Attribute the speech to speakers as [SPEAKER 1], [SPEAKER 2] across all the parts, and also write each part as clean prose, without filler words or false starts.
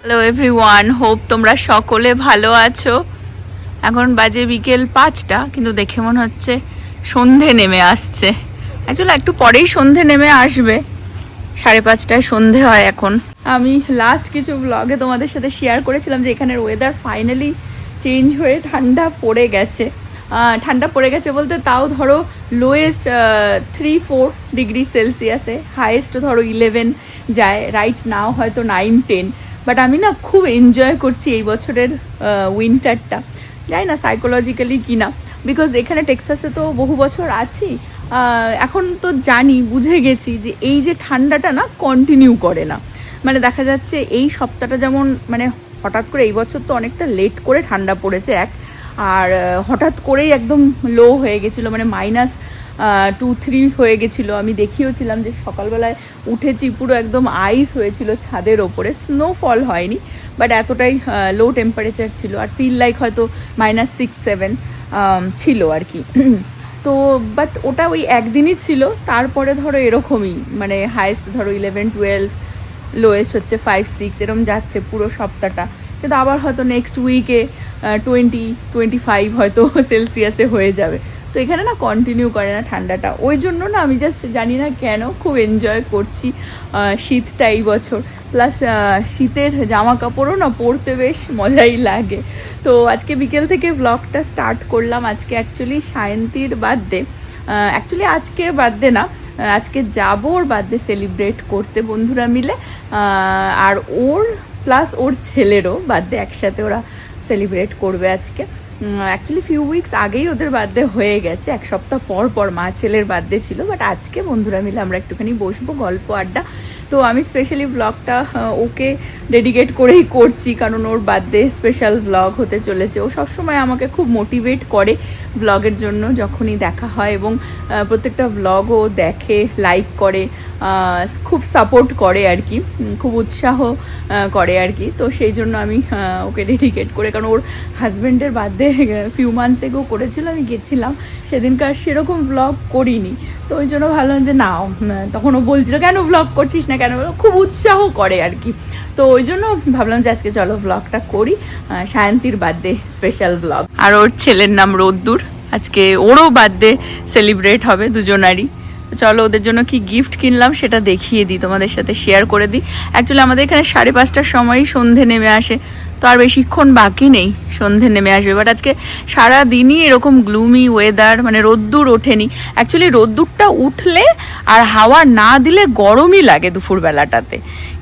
[SPEAKER 1] Hello everyone, hope তোমরা সকলে ভালো আছো। এখন বাজে বিকেল 5টা, কিন্তু দেখে মনে হচ্ছে সন্ধে নেমে আসছে। অ্যাকচুয়ালি একটু পরেই সন্ধে নেমে আসবে, 5:30টায় সন্ধে হয় এখন। আমি লাস্ট কিছু ব্লগে তোমাদের সাথে শেয়ার করেছিলাম যে এখানের ওয়েদার ফাইনালি চেঞ্জ হয়ে ঠান্ডা পড়ে গেছে। ঠান্ডা পড়ে গেছে বলতে তাও ধরো লোয়েস্ট 3-4 ডিগ্রি সেলসিয়াসে, হাইয়েস্ট ধরো 11 যায়, রাইট নাও হয়তো 9-10। বাট আমি না খুব এনজয় করছি এই বছরের উইন্টারটা, জানি না সাইকোলজিক্যালি কি না, বিকজ এখানে টেক্সাসে তো বহু বছর আছি। এখন তো জানি, বুঝে গেছি যে এই যে ঠান্ডাটা না কন্টিনিউ করে না। মানে দেখা যাচ্ছে এই সপ্তাহটা যেমন, মানে হঠাৎ করে এই বছর তো অনেকটা লেট করে ঠান্ডা পড়েছে আর হঠাৎ করেই একদম লো হয়ে গেছিলো, মানে -2-3 হয়ে গেছিলো। আমি দেখিয়েছিলাম যে সকালবেলায় উঠেছি পুরো একদম আইস হয়েছিল ছাদের ওপরে, স্নোফল হয়নি বাট এতটাই লো টেম্পারেচার ছিল, আর ফিল লাইক হয়তো -6-7 ছিল আর কি। তো বাট ওটা ওই একদিনই ছিল, তারপরে ধরো এরকমই, মানে হাইয়েস্ট ধরো 11-12, লোয়েস্ট হচ্ছে 5-6, এরকম যাচ্ছে পুরো সপ্তাহটা। কিন্তু আবার হয়তো নেক্সট উইকে 20-25 হয়তো সেলসিয়াসে হয়ে যাবে। তো এখানে না কন্টিনিউ করে না ঠান্ডাটা, ওই জন্য না আমি জাস্ট জানি না কেন খুব এনজয় করছি শীতটা এই বছর। প্লাস শীতের জামা কাপড়ও না পরতে বেশ মজাই লাগে। তো আজকে বিকেল থেকে ব্লগটা স্টার্ট করলাম। আজকে অ্যাকচুয়ালি সায়ন্তীর বার্থডে, অ্যাকচুয়ালি আজকের বার্থডে না, আজকে যাবো ওর বার্থডে সেলিব্রেট করতে বন্ধুরা মিলে, আর ওর প্লাস ওর ছেলেরও বার্থডে একসাথে ওরা সেলিব্রেট করবে আজকে। অ্যাকচুয়ালি ফিউ উইকস আগেই ওদের বার্থডে হয়ে গেছে, এক সপ্তাহ পর পর মা ছেলের বার্থডে ছিল, বাট আজকে বন্ধুরা মিলে আমরা একটুখানি বসবো, গল্প আড্ডা। তো আমি স্পেশালি ব্লগটা ওকে ডেডিকেট করেই করছি, কারণ ওর বার্থডে স্পেশাল ব্লগ হতে চলেছে। ও সবসময় আমাকে খুব মোটিভেট করে ব্লগের জন্য যখনই দেখা হয়, এবং প্রত্যেকটা ব্লগও দেখে, লাইক করে, খুব সাপোর্ট করে আর কি, খুব উৎসাহ করে আর কি। তো সেই জন্য আমি ওকে ডেডিকেট করে, কারণ ওর হাজব্যান্ডের বার্থডে ফিউ মান্থস এগো করেছিল, আমি গেছিলাম সেদিনকার, সেরকম ব্লগ করিনি। তো ওই জন্য ভাবলাম যে না, তখন ও বলছিল কেন ব্লগ করছিস না কেন, খুব উৎসাহ করে আর কি। তো ওই জন্য ভাবলাম যে আজকে চলো ব্লগটা করি, সায়ন্তীর বার্থডে স্পেশাল ব্লগ। আর ওর ছেলের নাম রোদ্দুর, আজকে ওরও বার্থডে সেলিব্রেট হবে দুজনারই। চলো ওদের জন্য কি গিফট কিনলাম সেটা দেখিয়ে দিই, তোমাদের সাথে শেয়ার করে দিই। অ্যাকচুয়ালি আমাদের এখানে 5:30টার সময়ই সন্ধে নেমে আসে, তো আর বেশিক্ষণ বাকি নেই সন্ধে নেমে আসবে। বাট আজকে সারাদিনই এরকম গ্লুমি ওয়েদার, মানে রোদ্দুর ওঠেনি। অ্যাকচুয়ালি রোদ্দুরটা উঠলে আর হাওয়া না দিলে গরমই লাগে দুপুরবেলাটাতে,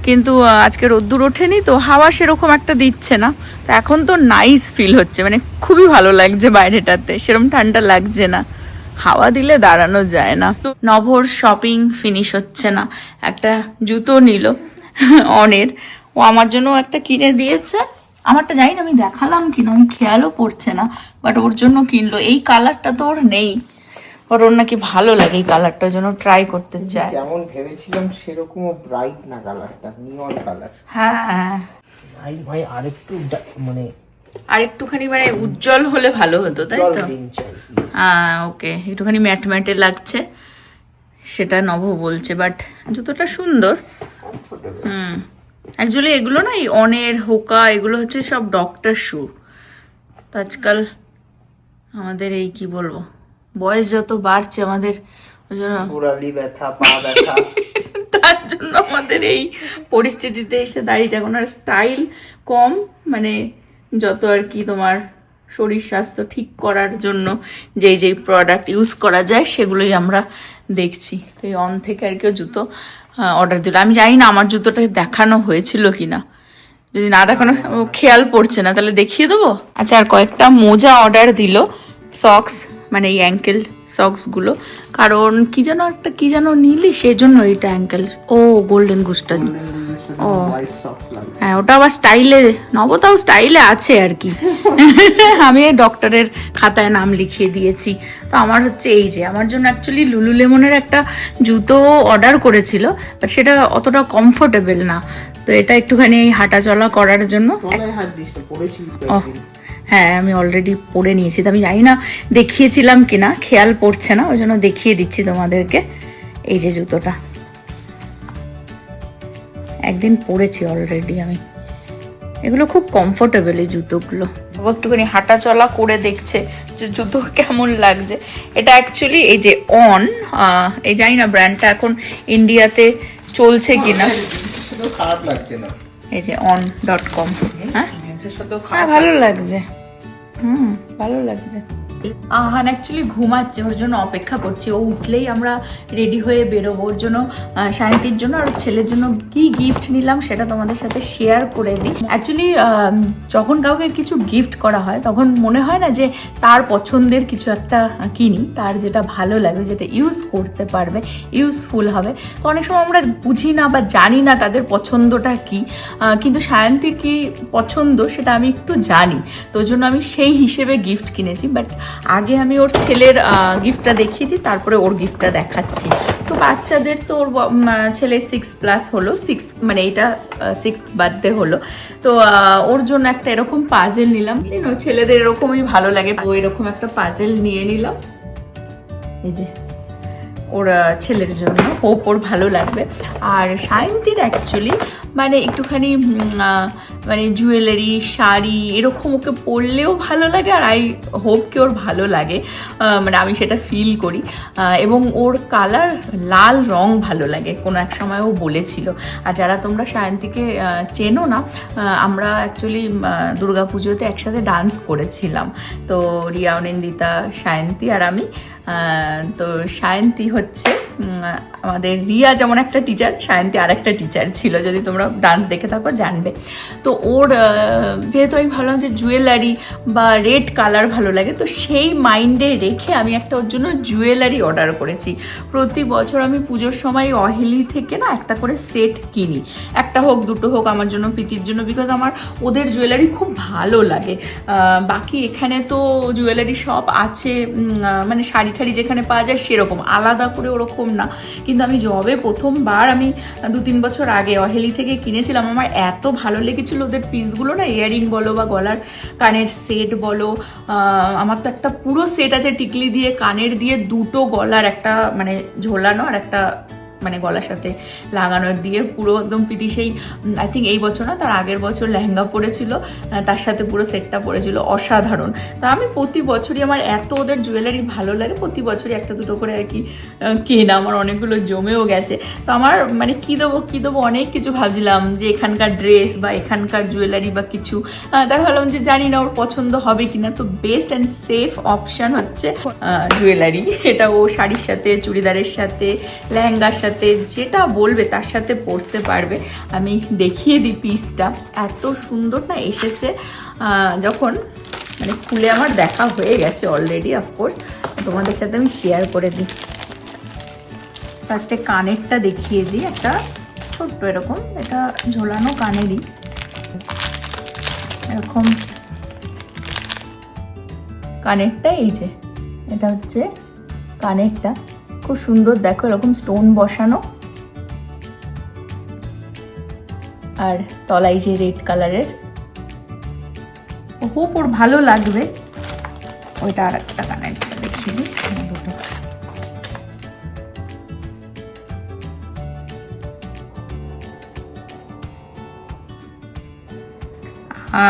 [SPEAKER 1] কিন্তু আজকে রোদ্দুর ওঠেনি তো হাওয়া সেরকম একটা দিচ্ছে না। তো এখন তো নাইস ফিল হচ্ছে, মানে খুবই ভালো লাগছে বাইরেটাতে, সেরকম ঠান্ডা লাগছে না, হাওয়া দিলে দাঁড়ানো যায় না। তো নভোর শপিং ফিনিশ হচ্ছে না, একটা জুতো নিল অনের, ও আমার জন্য একটা কিনে দিয়েছে। আমারটা জানি না আমি দেখালাম কিনা, আমি খেয়ালও পড়ছে না, বাট ওর জন্য কিনলো। এই কালারটা তো ওর নেই, ওর নাকি ভালো লাগে এই কালারটার জন্য ট্রাই করতে চায়।
[SPEAKER 2] যেমন ভেবেছিলাম সেরকম ব্রাইট না কালারটা, নিয়ন কালার।
[SPEAKER 1] হ্যাঁ
[SPEAKER 2] ভাই আরেকটু মানে
[SPEAKER 1] আরেকটুখানি মানে উজ্জ্বল হলে ভালো হতো, তাই তো? হ্যাঁ ওকে, একটুখানি ম্যাট ম্যাটে লাগছে সেটা নভ বলছে, বাট জুতোটা সুন্দর। অ্যাকচুয়ালি এগুলো না, এই অনের, হোকা, এগুলো হচ্ছে সব ডক্টর শু। তো আজকাল আমাদের এই কি বলবো, বয়স যত বাড়ছে আমাদের, ওই জন্য
[SPEAKER 2] ব্যথা, পা ব্যথা,
[SPEAKER 1] তার জন্য আমাদের এই পরিস্থিতিতে এসে দাঁড়িয়েছে। এখন আর স্টাইল কম, মানে যত আর কি তোমার শরীর স্বাস্থ্য ঠিক করার জন্য যেই প্রোডাক্ট ইউজ করা যায় সেগুলোই আমরা দেখছি। তো এই অন থেকে আর কেউ জুতো অর্ডার দিল, আমি জানি না আমার জুতোটা দেখানো হয়েছিল কিনা, যদি না দেখানো, খেয়াল পড়ছে না, তাহলে দেখিয়ে দেবো। আচ্ছা, আর কয়েকটা মোজা অর্ডার দিল, সক্স, মানে এই অ্যাঙ্কেল সক্সগুলো, কারণ কি যেন নিলি, সেই জন্য এইটা অ্যাঙ্কেল, ও গোল্ডেন গুস্টার, ও হ্যাঁ, ওটা আবার স্টাইলে, নবতাও স্টাইলে আছে আর কি। আমি এই ডক্টরের খাতায় নাম লিখিয়ে দিয়েছি। তো আমার হচ্ছে এই যে, আমার জন্য অ্যাকচুয়ালি লুলুলেমনের একটা জুতো অর্ডার করেছিল, বাট সেটা অতটা কমফোর্টেবল না। তো এটা একটুখানি হাঁটা চলা করার জন্য। হ্যাঁ, আমি অলরেডি পরে নিয়েছি, তো আমি জানি না দেখিয়েছিলাম কিনা, খেয়াল পড়ছে না, ওই জন্য দেখিয়ে দিচ্ছি তোমাদেরকে। এই যে জুতোটা একদিন পরেছি অলরেডি আমি, এগুলো খুব কমফোর্টেবল এই জুতোগুলো। বাবা একটুখানি হাঁটা চলা করে দেখছে যে জুতো কেমন লাগছে। এটা অ্যাকচুয়ালি এই যে অন, এই জানি না ব্র্যান্ডটা এখন ইন্ডিয়াতে চলছে কিনা।
[SPEAKER 2] খারাপ লাগছে না,
[SPEAKER 1] এই যে on.com। হ্যাঁ ভালো লাগছে, ভালো লাগছে। আহান অ্যাকচুয়ালি ঘুমাচ্ছে, ওর জন্য অপেক্ষা করছি। ও উঠলেই আমরা রেডি হয়ে বেরোবো। ওর জন্য, শান্তির জন্য আর ছেলের জন্য কি গিফট নিলাম সেটা তোমাদের সাথে শেয়ার করে দিই। অ্যাকচুয়ালি যখন কাউকে কিছু গিফট করা হয় তখন মনে হয় না যে তার পছন্দের কিছু একটা কিনি, তার যেটা ভালো লাগবে, যেটা ইউজ করতে পারবে, ইউজফুল হবে। তো অনেক সময় আমরা বুঝি না বা জানি না তাদের পছন্দটা কি, কিন্তু শান্তির কি পছন্দ সেটা আমি একটু জানি, তো ওই জন্য আমি সেই হিসেবে গিফট কিনেছি। বাট আগে আমি ওর ছেলের গিফটটা দেখিয়ে দিই, তারপরে ওর গিফটটা দেখাচ্ছি। তো বাচ্চাদের তো ওর ছেলে 6+ হলো, 6 মানে এটা 6th বার্থডে হলো। তো ওর জন্য একটা এরকম পাজেল নিলাম। ছেলেদের এরকমই ভালো লাগে, তো এরকম একটা পাজেল নিয়ে নিলাম এই যে ওর ছেলের জন্য, হোপ ওর ভালো লাগবে। আর শান্তির অ্যাকচুয়ালি মানে একটুখানি মানে জুয়েলারি, শাড়ি এরকম ওকে পরলেও ভালো লাগে, আর আই হোপকে ওর ভালো লাগে, মানে আমি সেটা ফিল করি। এবং ওর কালার লাল রং ভালো লাগে, কোনো এক সময় ও বলেছিল। আর যারা তোমরা শান্তিকে চেনো না, আমরা অ্যাকচুয়ালি দুর্গাপুজোতে একসাথে ডান্স করেছিলাম। তো রিয়া, অনিন্দিতা, শান্তি আর আমি। তো শায়ন্তী হচ্ছে আমাদের, রিয়া যেমন একটা টিচার, শায়ন্তী আর একটা টিচার ছিল, যদি তোমরা ডান্স দেখে থাকো জানবে। তো ওর যেহেতু আমি ভাবলাম যে জুয়েলারি বা রেড কালার ভালো লাগে, তো সেই মাইন্ডে রেখে আমি একটা ওর জন্য জুয়েলারি অর্ডার করেছি। প্রতি বছর আমি পুজোর সময় অহেলি থেকে না একটা করে সেট কিনি, একটা হোক দুটো হোক, আমার জন্য প্রীতির জন্য, বিকজ আমার ওদের জুয়েলারি খুব ভালো লাগে। বাকি এখানে তো জুয়েলারি শপ আছে, মানে শাড়ি ঠাড়ি যেখানে পাওয়া যায় সেরকম, আলাদা করে ওরকম না। কিন্তু আমি যবে প্রথমবার আমি 2-3 বছর আগে অহেলি থেকে কিনেছিলাম, আমার এত ভালো লেগেছিল ওদের পিসগুলো না, ইয়ারিং বলো বা গলার কানের সেট বলো। আমার তো একটা পুরো সেট আছে, টিকলি দিয়ে, কানের দিয়ে, দুটো গলার একটা মানে ঝোলানো আর একটা মানে গলার সাথে লাগানো দিয়ে, পুরো একদম প্রীতি সেই আই থিঙ্ক এই বছর না তার আগের বছর লেহেঙ্গা পরেছিল, তার সাথে পুরো সেটটা পরেছিল, অসাধারণ। তা আমি প্রতি বছরই, আমার এত ওদের জুয়েলারি ভালো লাগে, প্রতি বছরই একটা দুটো করে আর কি কেনা, আমার অনেকগুলো জমেও গেছে। তো আমার মানে কী দেবো অনেক কিছু ভাবছিলাম, যে এখানকার ড্রেস বা এখানকার জুয়েলারি বা কিছু, দেখা ভাবলাম যে জানি না ওর পছন্দ হবে কিনা। তো বেস্ট অ্যান্ড সেফ অপশান হচ্ছে জুয়েলারি। এটা ও শাড়ির সাথে, চুড়িদারের সাথে, লেহেঙ্গার সাথে, যেটা বলবে তার সাথে পরতে পারবে। আমি দেখিয়ে দিই পিসটা, এত সুন্দর না এসেছে। যখন মানে খুলে আমার দেখা হয়ে গেছে অলরেডি, অফকোর্স তোমাদের সাথে আমি শেয়ার করে দিই। ফার্স্টে কানেরটা দেখিয়ে দিই, একটা ছোট্ট এরকম, এটা ঝোলানো কানেরই, এরকম কানেরটা। এই যে এটা হচ্ছে কানেরটা, খুব সুন্দর, দেখো এরকম স্টোন বসানো, আর তলায় যে রেড কালারের, হোপ ওর ভালো লাগবে। ওইটা আর একটা কানেরটা দেখিয়ে দিই, দুটো।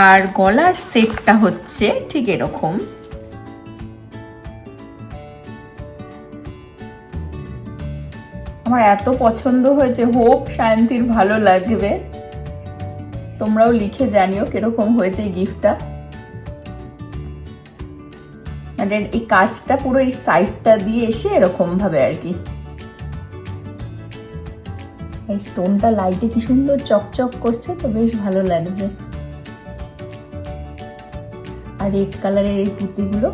[SPEAKER 1] আর গলার সেটটা হচ্ছে ঠিক এরকম, আমার এত পছন্দ হয়েছে, হোপ শান্তির ভালো লাগবে। তোমরাও লিখে জানিও কিরকম হয়েছে এই গিফটটা। এই কাজটা পুরো এই সাইডটা দিয়ে এসে এরকম ভাবে আর কি, এই স্টোনটা লাইটে কি সুন্দর চকচক করছে, তো বেশ ভালো লাগছে। আর রেড কালারের এই পুঁতিগুলো,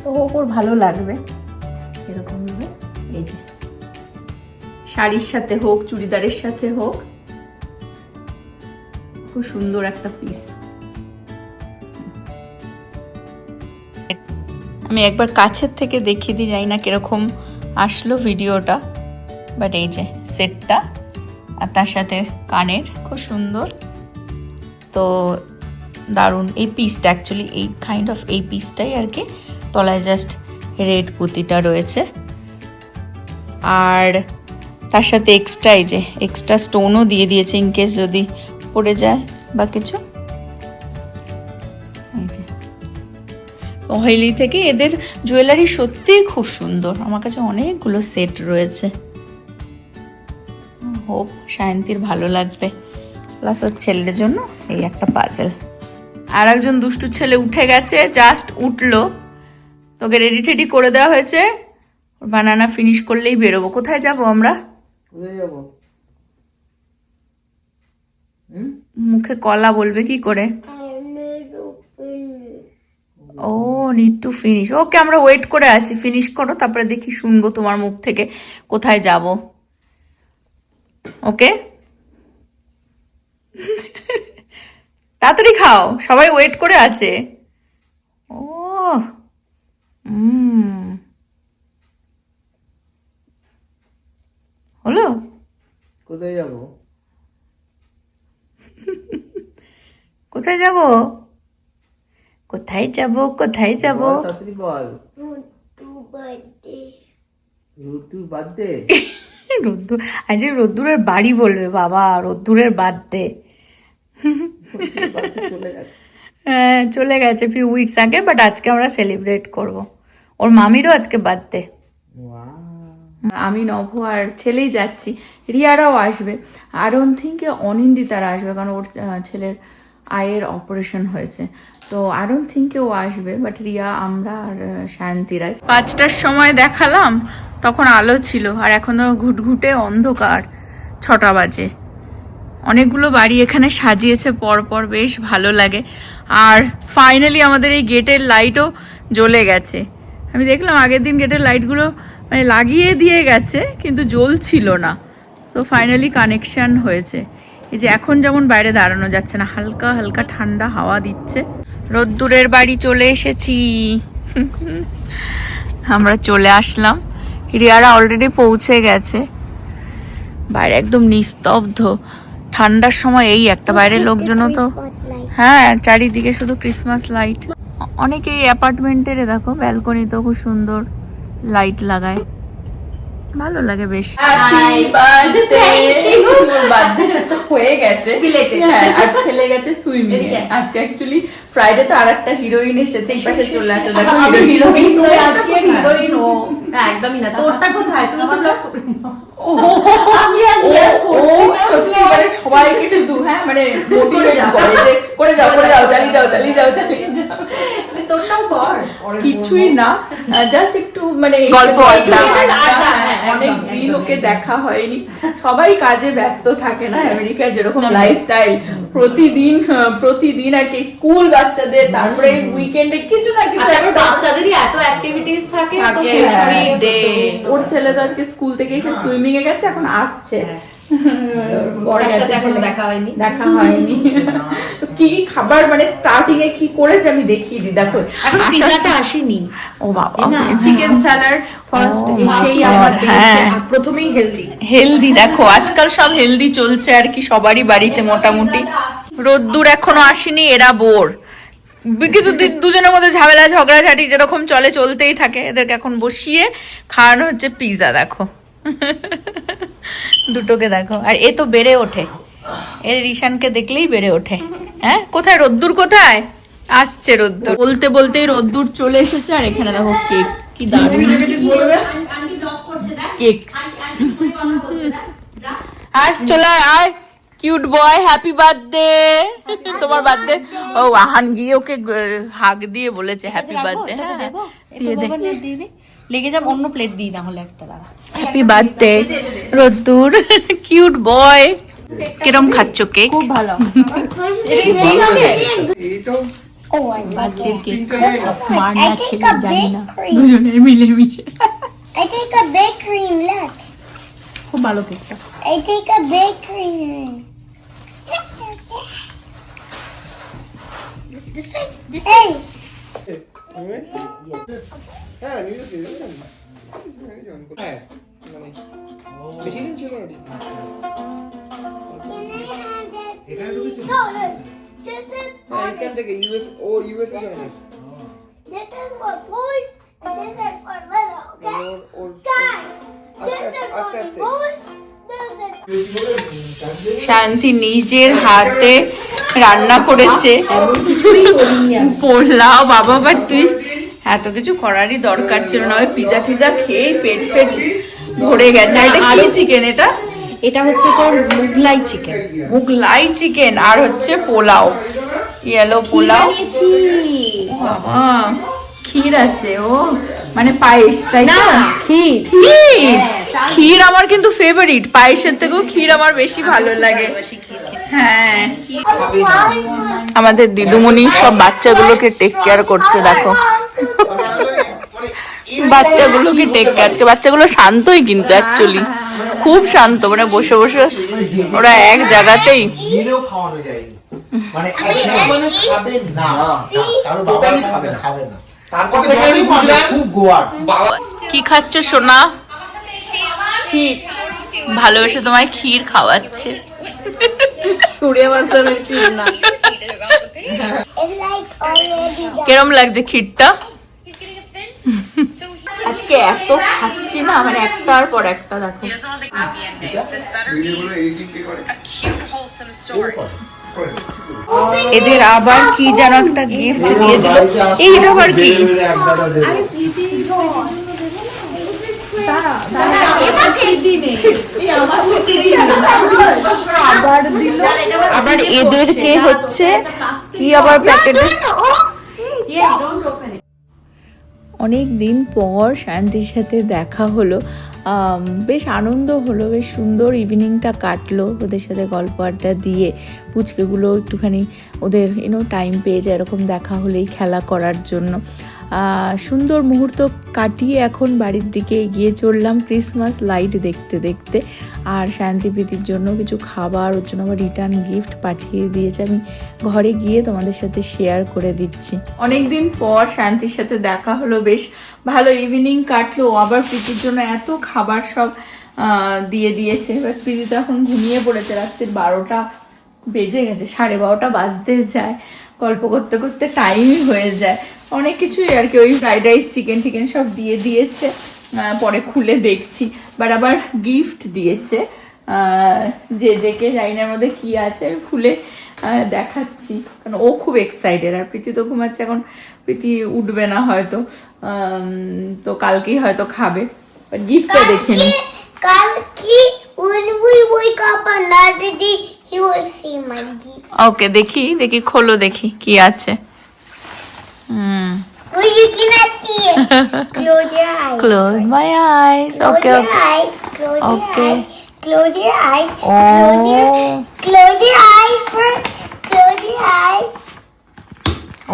[SPEAKER 1] তো ওর ভালো লাগবে এরকম ভাবে। এই যে শাড়ির সাথে হোক, চুড়িদারের সাথে হোক, খুব সুন্দর একটা পিস। আমি একবার কাছের থেকে দেখিয়ে দিই, জানি না কিরকম আসলো ভিডিওটা, বাট এই যে সেটটা, আর তার সাথে কানের, খুব সুন্দর। তো দারুণ এই পিসটা, অ্যাকচুয়ালি এই কাইন্ড অফ এই পিসটাই আর কি, তলায় জাস্ট রেড পুঁতিটা রয়েছে। আর তার সাথে এক্সট্রা এই যে এক্সট্রা স্টোনও দিয়ে দিয়েছে, ইনকেস যদি পড়ে যায় বা কিছু। এই যে পহেলি থেকে এদের জুয়েলারি সত্যিই খুব সুন্দর, আমার কাছে অনেকগুলো সেট রয়েছে। হোপ সায়ন্তীর ভালো লাগবে, প্লাস ওর ছেলের জন্য এই একটা পাজেল। আর একজন দুষ্টু ছেলে উঠে গেছে, জাস্ট উঠলো, তোকে রেডি টেডি করে দেওয়া হয়েছে, বানানা ফিনিশ করলেই বেরোবো। কোথায় যাব আমরা?
[SPEAKER 2] কোথায় যাবো?
[SPEAKER 1] মুখে কলা বলবে কি করে? ও নিড টু ফিনিশ। ওকে আমরা ওয়েট করে আছি, ফিনিশ করো, তারপরে দেখি শুনবো তোমার মুখ থেকে কোথায় যাব। ওকে তাড়াতাড়ি খাও, সবাই ওয়েট করে আছে। ও হলো।
[SPEAKER 2] কোথায় যাবো?
[SPEAKER 1] কোথায় যাব? কোথায় যাব? কোথায় যাব?
[SPEAKER 2] তাড়াতাড়ি বল। রুদ্দুর বার্থডে।
[SPEAKER 1] রোদ্দুর, আজ রোদ্দুরের বাড়ি বলবে বাবা, রোদ্দুরের বার্থডে।
[SPEAKER 2] চলে গেছে।
[SPEAKER 1] হ্যাঁ চলে গেছে ফিউ উইকস আগে, বাট আজকে আমরা সেলিব্রেট করব। ওর মামিরও আজকে বার্থডে। আমি নভ আর ছেলেই যাচ্ছি, রিয়ারাও আসবে। আই ডোন্ট থিঙ্ক অনিন্দিতারা আসবে, কারণ ওর ছেলের আয়ের অপারেশন হয়েছে, তো আই ডোন্ট থিঙ্ক ও আসবে। বাট রিয়া, আমরা আর শান্তিরাই 5টার সময় দেখালাম, তখন আলো ছিল, আর এখনো ঘুটঘুটে অন্ধকার, 6টা বাজে। অনেকগুলো বাড়ি এখানে সাজিয়েছে পরপর, বেশ ভালো লাগে। আর ফাইনালি আমাদের এই গেটের লাইটও জ্বলে গেছে। আমি দেখলাম আগের দিন গেটের লাইটগুলো মানে লাগিয়ে দিয়ে গেছে কিন্তু জ্বলছিল না, তো ফাইনালি কানেকশন হয়েছে। এই যে এখন যেমন বাইরে দাঁড়ানো যাচ্ছে না, হালকা হালকা ঠান্ডা হাওয়া দিচ্ছে। রোদ্দুরের বাড়ি চলে এসেছি, আমরা চলে আসলাম। রিয়ারা অলরেডি পৌঁছে গেছে। বাইরে একদম নিস্তব্ধ, ঠান্ডার সময় এই একটা, বাইরের লোকজনও তো, হ্যাঁ চারিদিকে শুধু ক্রিসমাস লাইট। অনেকে এই অ্যাপার্টমেন্টের দেখো ব্যালকনিতেও খুব সুন্দর লাইট লাগায়, ভালো লাগে বেশ। হ্যাপি বার্থডে হয়ে গেছে, হ্যাঁ, আর ছেলে গেছে সুইমিং এ। আজকে অ্যাকচুয়ালি ফ্রাইডে তো আরেকটা হিরোইন এসেছে, এই পাশে চলে আসে দেখো, হিরোইন আজকে হিরোইন ও
[SPEAKER 3] একদমই না। তোরটা কোথায়? তুই তো ব্লগ করবি।
[SPEAKER 1] আমি আজ ইয়ার করছি না, সত্যি মানে সবাইকে শুধু হ্যাঁ মানে মোটিভেট করে যে করে যাও চালিয়ে যাও
[SPEAKER 3] তোরটাও কর।
[SPEAKER 1] কিছুই না, জাস্ট একটু মানে গল্প অনেক দিন ওকে দেখা হয়নি, সবাই কাজে ব্যস্ত থাকে না, আমেরিকা যেরকম লাইফস্টাইল, প্রতিদিন আর কি স্কুল বাচ্চাদের, তারপরে উইকেন্ডে কিছু না কিছু,
[SPEAKER 3] বাচ্চাদেরই এত অ্যাক্টিভিটিস থাকে, তো সেই ডে।
[SPEAKER 1] ওর ছেলে তো আজকে স্কুল থেকে এসে সুইমিং এ গেছে, এখন আসছে। দেখা হয়নি কি খাবার মানে স্টার্টিং এ কি করেছে আমি দেখিয়ে দিই, দেখো
[SPEAKER 3] এখন পিজাটা আসেনি।
[SPEAKER 1] ও বাবা,
[SPEAKER 3] চিকেন স্যালাড ফার্স্ট সেই আমার প্রথমেই হেলদি।
[SPEAKER 1] দেখো আজকাল সব হেলদি চলছে আর কি সবারই বাড়িতে মোটামুটি। রোদ্দুর এখনো আসেনি, এরা বোর, কিন্তু দুজনের মধ্যে ঝামেলা ঝগড়াঝাটি যেরকম চলতেই থাকে। এদেরকে এখন বসিয়ে খাওয়ানো হচ্ছে পিৎজা, দেখো দুটোকে দেখো, আর এ তো বেড়ে ওঠে, এ রিশানকে দেখলেই বেড়ে ওঠে। হ্যাঁ কোথায় রোদ্দুর, কোথায় আসছে রোদ্দুর? বলতে বলতেই রোদ্দুর চলে এসেছে, আর এখানে দেখো কেক, কি দারুণ কেক। আর চলে আয় কিউট বয়, হ্যাপি বার্থডে। তোমার বার্থডে, ও আহান গিয়ে ওকে হাগ দিয়ে বলেছে হ্যাপি বার্থডে। দিয়ে দে,
[SPEAKER 3] লেগে যাব, অন্য প্লেট দিই না হলে একটা। দাঁড়া,
[SPEAKER 1] হ্যাপি বার্থডে রোদ্দুর, কিউট বয়। কিরম খাচ্ছ কেক?
[SPEAKER 3] খুব ভালো।
[SPEAKER 1] বার্থডে কেক মার না ছেলে জানি না, দুজনের মিলেমিশে।
[SPEAKER 4] I take a big cream, look.
[SPEAKER 1] খুব ভালো কেকটা।
[SPEAKER 4] I take a big cream. This hey. No, look. This is this is for boys and this is for little, okay? Guys, this is for the boys, this is
[SPEAKER 1] শান্তি নিজের হাতে রান্না করেছে পোলাও। বাবা, but তুই এত কিছু করারই দরকার ছিল না, ওই পিজা টিজা খেয়ে পেট ফেট ভরে গেছে। এটা কি চিকেন?
[SPEAKER 3] এটা হচ্ছে তোর মুগলাই চিকেন।
[SPEAKER 1] মুগলাই চিকেন আর হচ্ছে পোলাও, ইয়েলো পোলাও। বাবা, ক্ষীর আছে, ও মানে পায়েস, তাই না?
[SPEAKER 3] ক্ষীর।
[SPEAKER 1] ক্ষীর, ক্ষীর আমার কিন্তু ফেভারিট, পায়েসের থেকেও ক্ষীর আমার বেশি ভালো লাগে। হ্যাঁ, আমাদের দিদুমণি সব বাচ্চাগুলোকে টেক কেয়ার করছে, দেখো বাচ্চাগুলোকে টেক কেয়ার। আজকে বাচ্চাগুলো শান্তই কিন্তু অ্যাকচুয়ালি খুব শান্ত, মানে বসে বসে ওরা এক জায়গাতেই।
[SPEAKER 2] দিলেও খাওয়ানো যায়নি, মানে একজনে খাবে না, কারো বাবা খাবে না। তারপর খুব গোয়ার।
[SPEAKER 1] কি খাচ্ছ সোনা? ক্ষীর। ভালোবেসে তোমায় ক্ষীর খাওয়াচ্ছে।
[SPEAKER 4] It's like already done.
[SPEAKER 1] কেরম লাগছে ক্ষীরটা? আজকে এত খাচ্ছি না, মানে একটার পর একটা। দেখো
[SPEAKER 5] He doesn't want the happy ending. This better be a cute, wholesome story.
[SPEAKER 1] এদের আবার কি যেন একটা গিফট দিয়ে দিল। এইটা আবার কি? আবার এদেরকে হচ্ছে কি আবার প্যাকেটে। অনেক দিন পর শান্তির সাথে দেখা হলো, বেশ আনন্দ হলো, বেশ সুন্দর ইভিনিংটা কাটলো ওদের সাথে গল্প আড্ডা দিয়ে। পুচকেগুলো একটুখানি ওদের টাইম পেয়ে যায় এরকম দেখা হলেই খেলা করার জন্য। সুন্দর মুহূর্ত কাটিয়ে এখন বাড়ির দিকে এগিয়ে চললাম ক্রিসমাস লাইট দেখতে দেখতে। আর শান্তিপ্রীতির জন্য কিছু খাবার, ওর জন্য আবার রিটার্ন গিফট পাঠিয়ে দিয়েছে, আমি ঘরে গিয়ে তোমাদের সাথে শেয়ার করে দিচ্ছি। অনেক দিন পর শান্তির সাথে দেখা হলো, বেশ ভালো ইভিনিং কাটলো। আবার প্রীতির জন্য এত খাবার সব দিয়ে দিয়েছে। এবার প্রীতি তো এখন ঘুমিয়ে পড়েছে, রাত্রির 12টা বেজে গেছে, 12:30 বাজতে যায়, গল্প করতে করতে টাইমই হয়ে যায়। অনেক কিছুই আর কি, ওই ফ্রাইড রাইস চিকেন টিকেন সব দিয়ে দিয়েছে, পরে খুলে দেখছি। বাট আবার গিফট দিয়েছে, যে লাইনের মধ্যে কি আছে আমি খুলে দেখাচ্ছি, কারণ ও খুব এক্সাইটেড। আর প্রীতি তো ঘুমাচ্ছে এখন, প্রীতি উঠবে না হয়তো, তো কালকেই হয়তো খাবে। গিফটটা দেখে নি।
[SPEAKER 4] Kalki, when we wake up another day, he will see my gift.
[SPEAKER 1] ওকে, দেখি দেখি, খোলো দেখি কি আছে।
[SPEAKER 4] Well, you cannot see it. Close your eyes.
[SPEAKER 1] Close my eyes.
[SPEAKER 4] Close
[SPEAKER 1] Okay,
[SPEAKER 4] your
[SPEAKER 1] okay.
[SPEAKER 4] eyes. Close
[SPEAKER 1] Okay.
[SPEAKER 4] your eyes. Close your eyes.
[SPEAKER 1] Oh.
[SPEAKER 4] Close your eyes first. Close your eyes.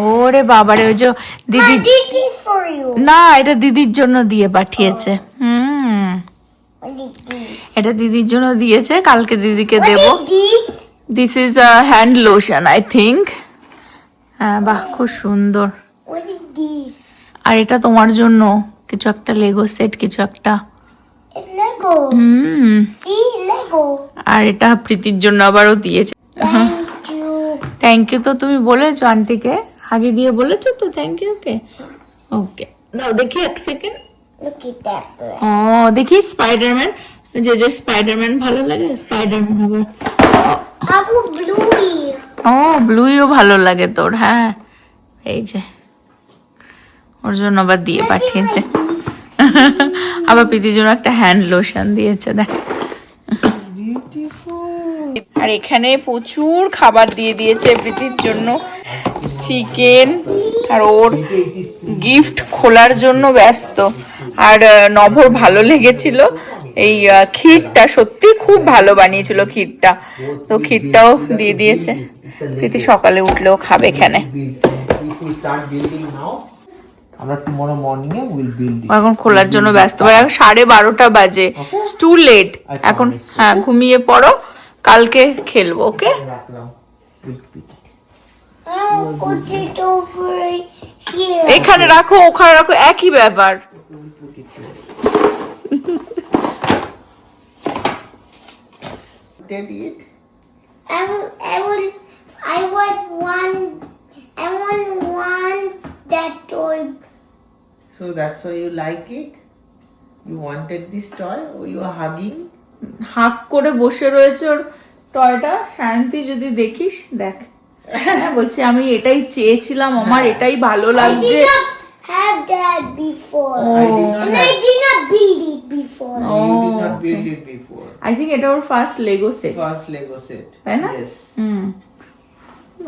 [SPEAKER 1] ওরে বাবারে, ওই যে দিদি,
[SPEAKER 4] And this is for you.
[SPEAKER 1] না এটা দিদির জন্য দিয়ে পাঠিয়েছে।
[SPEAKER 4] What is this?
[SPEAKER 1] এটা দিদির জন্য দিয়েছে, কালকে দিদিকে
[SPEAKER 4] What
[SPEAKER 1] দেব।
[SPEAKER 4] is this?
[SPEAKER 1] This is a hand lotion I think. হ্যাঁ, বাহ, খুব সুন্দর।
[SPEAKER 4] What is this?
[SPEAKER 1] আর এটা তোমার জন্য কিছু একটা লেগো সেট, কিছু একটা।
[SPEAKER 4] It's Lego. See, Lego.
[SPEAKER 1] আর এটা প্রীতির জন্য আবারও দিয়েছে।
[SPEAKER 4] Thank you.
[SPEAKER 1] থ্যাংক ইউ তো তুমি বলেছো আন্টিকে, আগে দিয়ে বলেছো তো থ্যাংক ইউ কে। ওকে, দাও দেখি এক second.
[SPEAKER 4] Look at that bird.
[SPEAKER 1] ও দেখি স্পাইডারম্যান, যে স্পাইডারম্যান ভালো লাগে, স্পাইডারম্যান আবার।
[SPEAKER 4] Abu Bluey.
[SPEAKER 1] ও ব্লুইও ভালো লাগে তোর, হ্যাঁ। এই যে ওর জন্য আবার দিয়ে পাঠিয়েছে। আবার প্রীতির জন্য একটা হ্যান্ড লোশন দিয়েছে, দেখ। আর এখানে প্রচুর খাবার দিয়ে দিয়েছে প্রীতির জন্য, চিকেন। আর ওর গিফট খোলার জন্য ব্যস্ত। আর নভর ভালো লেগেছিল এই ক্ষীরটা, সত্যি খুব ভালো বানিয়েছিল ক্ষীরটা, তো ক্ষীরটাও দিয়ে দিয়েছে। প্রীতি সকালে উঠলেও খাবে এখানে।
[SPEAKER 2] If we start building now, আমরা tomorrow morning A will build it.
[SPEAKER 1] এখন খোলার জন্য ব্যস্ত। এখন 12:30 বাজে, টু লেট এখন। হ্যাঁ, ঘুমিয়ে পড়ো, কালকে খেলবো। ওকে,
[SPEAKER 2] রাখলাম। We'll put it.
[SPEAKER 4] I'll put it over here.
[SPEAKER 1] এখানে রাখো ওখানে রাখো, একই ব্যাপার।
[SPEAKER 2] We'll put it here. Tell it.
[SPEAKER 4] I want that toy.
[SPEAKER 2] So that's why you like it? You wanted this toy or you are hugging?
[SPEAKER 1] হাঁক করে বসে রয়েছে ওর টয়টা। শান্তি যদি দেখিস দেখ, হ্যাঁ বলছে আমি এটাই চেয়েছিলাম, আমার এটাই ভালো
[SPEAKER 4] I
[SPEAKER 1] লাগছে।
[SPEAKER 4] did not have that before.
[SPEAKER 1] Oh.
[SPEAKER 2] I did not
[SPEAKER 4] And
[SPEAKER 2] have.
[SPEAKER 4] I did not build it before.
[SPEAKER 2] You did
[SPEAKER 1] Oh,
[SPEAKER 2] not build
[SPEAKER 1] okay.
[SPEAKER 2] it before.
[SPEAKER 1] I think এটা ওর first Lego set,
[SPEAKER 2] First Lego set.
[SPEAKER 1] তাই না?
[SPEAKER 2] Yes.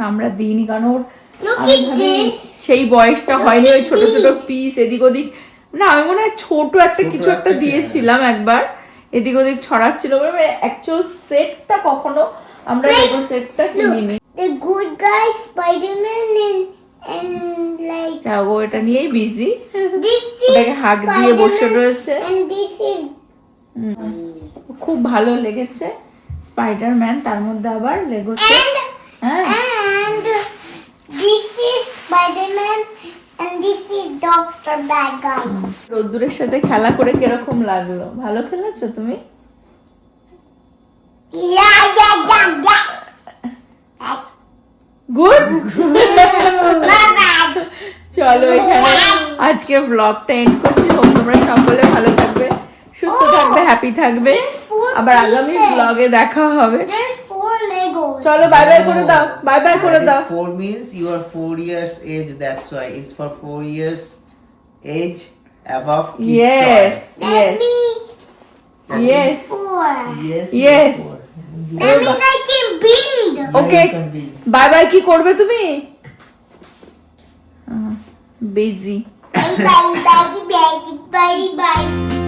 [SPEAKER 1] আমরা দিইনি কারণ ওর
[SPEAKER 4] Look
[SPEAKER 1] আমি
[SPEAKER 4] at
[SPEAKER 1] ভাবি
[SPEAKER 4] this.
[SPEAKER 1] সেই বয়সটা হয়নি ওই ছোট ছোট
[SPEAKER 4] this.
[SPEAKER 1] পিস এদিক ওদিক। না আমি মনে হয় ছোট একটা
[SPEAKER 2] ছোট
[SPEAKER 1] কিছু একটা
[SPEAKER 2] একটা
[SPEAKER 1] দিয়েছিলাম একবার, এদিক ওদিক ছড়াচ্ছিল। অ্যাকচুয়াল সেটটা কখনো আমরা লেগো সেটটা কিনিনি।
[SPEAKER 4] The good guy, Spider-Man, and like
[SPEAKER 1] যাও গো, এটা নিয়েই বিজি,
[SPEAKER 4] this is
[SPEAKER 1] ওটাকে হাঁক দিয়ে বসে
[SPEAKER 4] Spider-Man,
[SPEAKER 1] রয়েছে।
[SPEAKER 4] and this is
[SPEAKER 1] খুব ভালো লেগেছে স্পাইডারম্যান, তার মধ্যে আবার লেগো সেট। হ্যাঁ
[SPEAKER 4] and this is Spider-Man, and this is Dr. Bad Guy.
[SPEAKER 1] রোদ্দুরের সাথে খেলা করে কিরকম লাগলো? ভালো খেলেছো তুমি?
[SPEAKER 4] Yeah.
[SPEAKER 1] গুড।
[SPEAKER 4] Bye-bye.
[SPEAKER 1] চলো এখানে আজকে ব্লগটা এন্ড করছি। হোপ তোমরা সকলে ভালো থাকবে, সুস্থ থাকবে, হ্যাপি থাকবে।
[SPEAKER 4] There's 4
[SPEAKER 1] আবার আগামী
[SPEAKER 4] pieces.
[SPEAKER 1] ব্লগে দেখা হবে।
[SPEAKER 4] There's 4 Legos.
[SPEAKER 1] চলো বাই বাই করে দাও, বাই বাই করে দাও।
[SPEAKER 2] 4 means you are 4 years age. That's why it's for 4 years age above kids
[SPEAKER 1] Yes,
[SPEAKER 2] toy.
[SPEAKER 1] yes,
[SPEAKER 4] That
[SPEAKER 1] yes,
[SPEAKER 4] means 4.
[SPEAKER 2] Yes.
[SPEAKER 1] Yes.
[SPEAKER 2] you are 4.
[SPEAKER 4] That means I can build.
[SPEAKER 2] Yeah,
[SPEAKER 1] Okay.
[SPEAKER 2] you can build.
[SPEAKER 1] Bye bye কি করবে তুমি? Busy.
[SPEAKER 4] Bye bye bye bye bye bye.